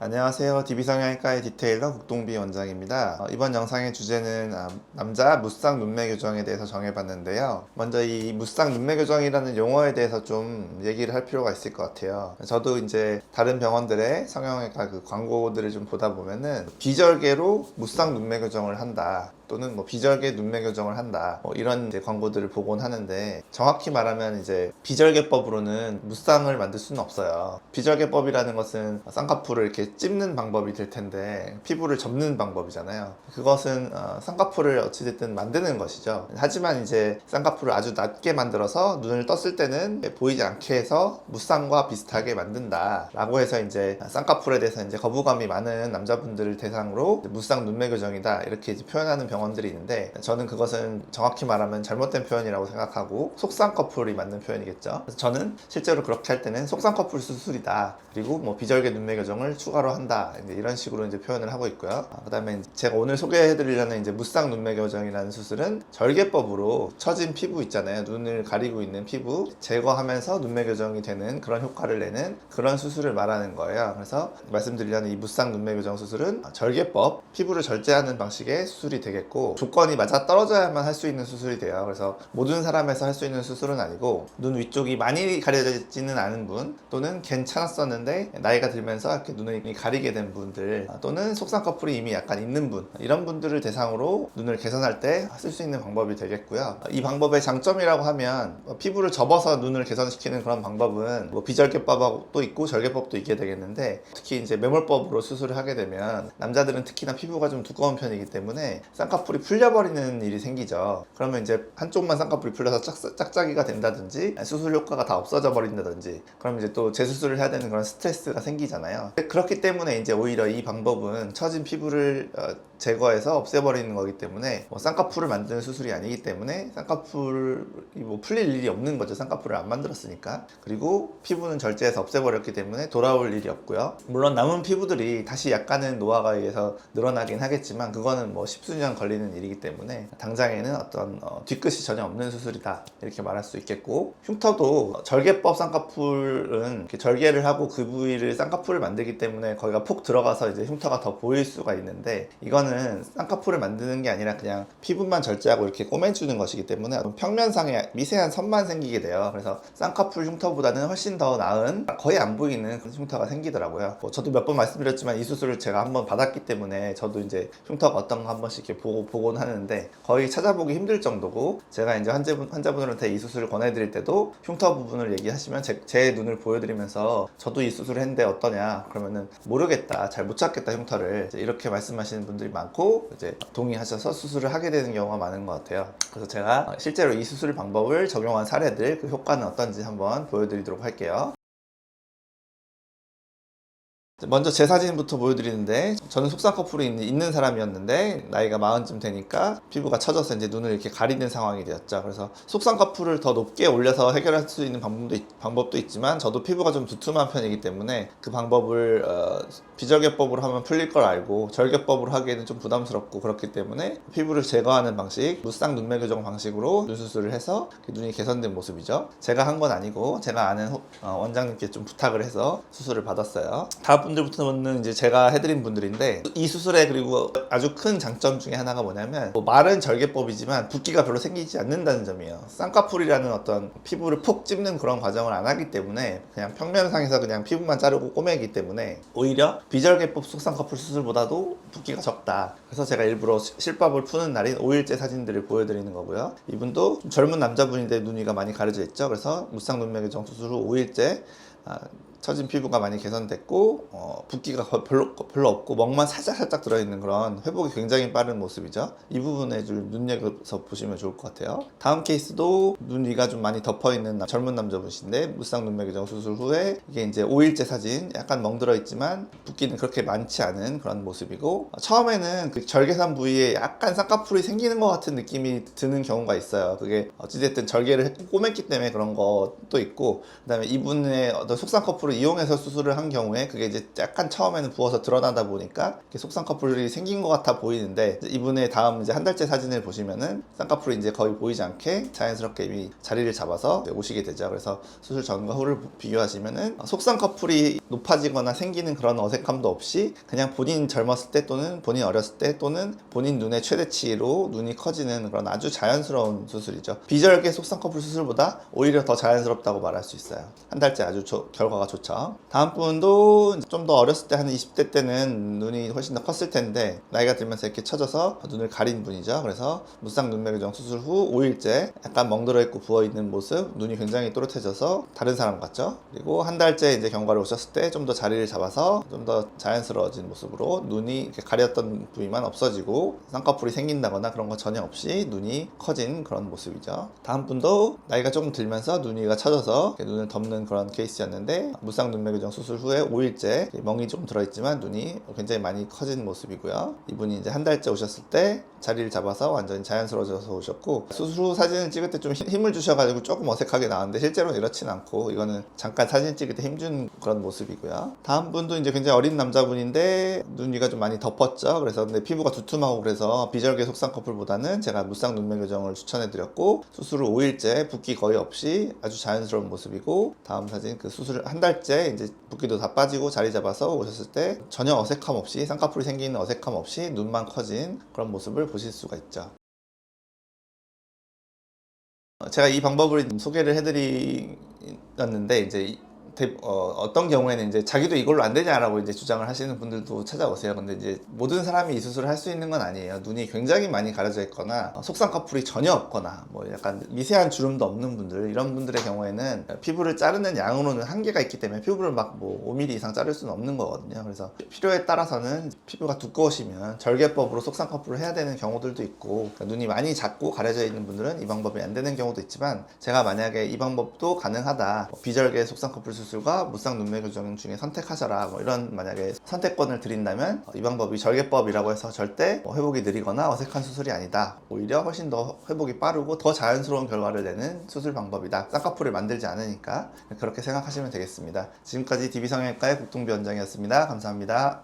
안녕하세요. DB성형외과의 디테일러 국동비 원장입니다. 이번 영상의 주제는 남자 무쌍 눈매 교정에 대해서 정해봤는데요. 먼저 이 무쌍 눈매 교정이라는 용어에 대해서 좀 얘기를 할 필요가 있을 것 같아요. 저도 이제 다른 병원들의 성형외과 그 광고들을 좀 보다 보면은 비절개로 무쌍 눈매 교정을 한다, 또는 뭐 비절개 눈매 교정을 한다, 이런 이제 광고들을 보곤 하는데, 정확히 말하면 이제 비절개법으로는 무쌍을 만들 수는 없어요. 비절개법이라는 것은 쌍꺼풀을 이렇게 찝는 방법이 될 텐데, 피부를 접는 방법이잖아요. 그것은 쌍꺼풀을 어찌됐든 만드는 것이죠. 하지만 이제 쌍꺼풀을 아주 낮게 만들어서 눈을 떴을 때는 보이지 않게 해서 무쌍과 비슷하게 만든다 라고 해서 이제 쌍꺼풀에 대해서 이제 거부감이 많은 남자분들을 대상으로 무쌍 눈매 교정이다 이렇게 이제 표현하는 병원들이 있는데, 저는 그것은 정확히 말하면 잘못된 표현이라고 생각하고 속쌍꺼풀이 맞는 표현이겠죠. 그래서 저는 실제로 그렇게 할 때는 속쌍꺼풀 수술이다, 그리고 뭐 비절개 눈매 교정을 추가로 한다, 이제 이런 식으로 이제 표현을 하고 있고요. 그 다음에 제가 오늘 소개해드리려는 이제 무쌍 눈매 교정이라는 수술은 절개법으로 처진 피부 있잖아요. 눈을 가리고 있는 피부 제거하면서 눈매 교정이 되는 그런 효과를 내는 그런 수술을 말하는 거예요. 그래서 말씀드리려는 이 무쌍 눈매 교정 수술은 절개법, 피부를 절제하는 방식의 수술이 되겠고, 조건이 맞아 떨어져야만 할 수 있는 수술이 돼요. 그래서 모든 사람에서 할 수 있는 수술은 아니고, 눈 위쪽이 많이 가려지지는 않은 분, 또는 괜찮았었는데 나이가 들면서 이렇게 눈을 가리게 된 분들, 또는 속쌍꺼풀이 이미 약간 있는 분, 이런 분들을 대상으로 눈을 개선할 때 쓸 수 있는 방법이 되겠고요. 이 방법의 장점이라고 하면, 피부를 접어서 눈을 개선시키는 그런 방법은 뭐 비절개법도 있고 절개법도 있게 되겠는데, 특히 이제 매몰법으로 수술을 하게 되면 남자들은 특히나 피부가 좀 두꺼운 편이기 때문에 쌍꺼풀이 풀려버리는 일이 생기죠. 그러면 이제 한쪽만 쌍꺼풀이 풀려서 짝짝이가 된다든지, 수술 효과가 다 없어져 버린다든지, 그럼 이제 또 재수술을 해야 되는 그런 스트레스가 생기잖아요. 그렇기 때문에 이제 오히려 이 방법은 처진 피부를 제거해서 없애버리는 거기 때문에 쌍꺼풀을 만드는 수술이 아니기 때문에 쌍꺼풀이 풀릴 일이 없는 거죠. 쌍꺼풀을 안 만들었으니까. 그리고 피부는 절제해서 없애버렸기 때문에 돌아올 일이 없고요. 물론 남은 피부들이 다시 약간은 노화가 의해서 늘어나긴 하겠지만, 그거는 뭐 십수년 걸리는 일이기 때문에 당장에는 어떤 뒤끝이 전혀 없는 수술이다 이렇게 말할 수 있겠고, 흉터도 절개법 쌍꺼풀은 이렇게 절개를 하고 그 부위를 쌍꺼풀을 만들기 때문에 거기가 폭 들어가서 이제 흉터가 더 보일 수가 있는데, 이거는 쌍꺼풀을 만드는 게 아니라 그냥 피부만 절제하고 이렇게 꼬매주는 것이기 때문에 평면상에 미세한 선만 생기게 돼요. 그래서 쌍꺼풀 흉터보다는 훨씬 더 나은, 거의 안 보이는 그런 흉터가 생기더라고요. 저도 몇 번 말씀드렸지만 이 수술을 제가 한번 받았기 때문에 저도 이제 흉터가 어떤가 한 번씩 이렇게 보곤 하는데, 거의 찾아보기 힘들 정도고, 제가 이제 환자분들한테 이 수술을 권해드릴 때도 흉터 부분을 얘기하시면 제 눈을 보여드리면서 저도 이 수술을 했는데 어떠냐, 그러면은 모르겠다, 잘 못 찾겠다 흉터를, 이렇게 말씀하시는 분들이 많고, 이제 동의하셔서 수술을 하게 되는 경우가 많은 것 같아요. 그래서 제가 실제로 이 수술 방법을 적용한 사례들, 그 효과는 어떤지 한번 보여드리도록 할게요. 먼저 제 사진부터 보여드리는데, 저는 속쌍꺼풀이 있는 사람이었는데 나이가 40쯤 되니까 피부가 처져서 이제 눈을 이렇게 가리는 상황이 되었죠. 그래서 속쌍꺼풀을 더 높게 올려서 해결할 수 있는 방법도 있지만, 저도 피부가 좀 두툼한 편이기 때문에 그 방법을 비절개법으로 하면 풀릴 걸 알고 절개법으로 하기에는 좀 부담스럽고, 그렇기 때문에 피부를 제거하는 방식, 무쌍 눈매 교정 방식으로 눈 수술을 해서 눈이 개선된 모습이죠. 제가 한 건 아니고 제가 아는 원장님께 좀 부탁을 해서 수술을 받았어요. 다음 분들부터는 이제 제가 해드린 분들인데, 이 수술에 그리고 아주 큰 장점 중에 하나가 뭐냐면, 말은 절개법이지만 붓기가 별로 생기지 않는다는 점이에요. 쌍꺼풀이라는 어떤 피부를 폭 찝는 그런 과정을 안 하기 때문에, 그냥 평면상에서 그냥 피부만 자르고 꼬매기 때문에 오히려 비절개법 속쌍꺼풀 수술보다도 붓기가 적다. 그래서 제가 일부러 실밥을 푸는 날인 5일째 사진들을 보여드리는 거고요. 이분도 좀 젊은 남자분인데 눈 위가 많이 가려져 있죠. 그래서 무쌍 눈매 교정 수술 후 5일째 처진 피부가 많이 개선됐고, 붓기가 별로 없고 멍만 살짝 들어있는 그런 회복이 굉장히 빠른 모습이죠. 이 부분에 좀 눈여겨서 보시면 좋을 것 같아요. 다음 케이스도 눈 위가 좀 많이 덮어있는 젊은 남자분이신데, 무쌍 눈매 교정 수술 후에 이게 이제 5일째 사진, 약간 멍들어 있지만 붓기는 그렇게 많지 않은 그런 모습이고, 처음에는 그 절개선 부위에 약간 쌍꺼풀이 생기는 것 같은 느낌이 드는 경우가 있어요. 그게 어찌됐든 절개를 꼬맸기 때문에 그런 것도 있고, 그 다음에 이분의 어떤 속쌍꺼풀이 쌍꺼풀을 이용해서 수술을 한 경우에 그게 이제 약간 처음에는 부어서 드러나다 보니까 속쌍꺼풀이 생긴 것 같아 보이는데, 이분의 다음 이제 한 달째 사진을 보시면은 쌍꺼풀이 이제 거의 보이지 않게 자연스럽게 이미 자리를 잡아서 오시게 되죠. 그래서 수술 전과 후를 비교하시면은 속쌍꺼풀이 높아지거나 생기는 그런 어색함도 없이 그냥 본인 젊었을 때 또는 본인 어렸을 때 또는 본인 눈의 최대치로 눈이 커지는 그런 아주 자연스러운 수술이죠. 비절개 속쌍꺼풀 수술보다 오히려 더 자연스럽다고 말할 수 있어요. 한 달째 아주 결과가 좋죠. 다음 분도 좀 더 어렸을 때 한 20대 때는 눈이 훨씬 더 컸을 텐데 나이가 들면서 이렇게 처져서 눈을 가린 분이죠. 그래서 무쌍 눈매 교정 수술 후 5일째 약간 멍들어 있고 부어 있는 모습, 눈이 굉장히 또렷해져서 다른 사람 같죠. 그리고 한 달째 이제 경과를 오셨을 때 좀 더 자리를 잡아서 좀 더 자연스러워진 모습으로 눈이 이렇게 가렸던 부위만 없어지고 쌍꺼풀이 생긴다거나 그런 거 전혀 없이 눈이 커진 그런 모습이죠. 다음 분도 나이가 조금 들면서 눈위가 처져서 눈을 덮는 그런 케이스였는데 무쌍 눈매 교정 수술 후에 5일째 멍이 좀 들어있지만 눈이 굉장히 많이 커진 모습이고요. 이분이 이제 한 달째 오셨을 때 자리를 잡아서 완전히 자연스러워져서 오셨고, 수술 후 사진을 찍을 때 좀 힘을 주셔가지고 조금 어색하게 나왔는데 실제로는 이렇진 않고 이거는 잠깐 사진 찍을 때 힘준 그런 모습이고요. 다음 분도 이제 굉장히 어린 남자분인데 눈 위가 좀 많이 덮었죠. 그래서 근데 피부가 두툼하고 그래서 비절개 속쌍꺼풀보다는 제가 무쌍 눈매 교정을 추천해드렸고, 수술 후 5일째 붓기 거의 없이 아주 자연스러운 모습이고, 다음 사진 그 수술 한 달째 이제 붓기도 다 빠지고 자리 잡아서 오셨을 때 전혀 어색함 없이, 쌍꺼풀이 생기는 어색함 없이 눈만 커진 그런 모습을 보실 수가 있죠. 제가 이 방법을 소개를 해드렸는데 이제 어떤 경우에는 이제 자기도 이걸로 안 되냐라고 이제 주장을 하시는 분들도 찾아오세요. 근데 이제 모든 사람이 이 수술을 할 수 있는 건 아니에요. 눈이 굉장히 많이 가려져 있거나 속쌍꺼풀이 전혀 없거나 뭐 약간 미세한 주름도 없는 분들, 이런 분들의 경우에는 피부를 자르는 양으로는 한계가 있기 때문에 피부를 막 뭐 5mm 이상 자를 수는 없는 거거든요. 그래서 필요에 따라서는 피부가 두꺼우시면 절개법으로 속쌍꺼풀을 해야 되는 경우들도 있고, 그러니까 눈이 많이 작고 가려져 있는 분들은 이 방법이 안 되는 경우도 있지만, 제가 만약에 이 방법도 가능하다, 비절개 속쌍꺼풀 수술과 무쌍 눈매 교정 중에 선택하셔라, 뭐 이런 만약에 선택권을 드린다면 이 방법이 절개법이라고 해서 절대 회복이 느리거나 어색한 수술이 아니다, 오히려 훨씬 더 회복이 빠르고 더 자연스러운 결과를 내는 수술 방법이다, 쌍꺼풀을 만들지 않으니까, 그렇게 생각하시면 되겠습니다. 지금까지 DB성형외과의 국동비 원장이었습니다. 감사합니다.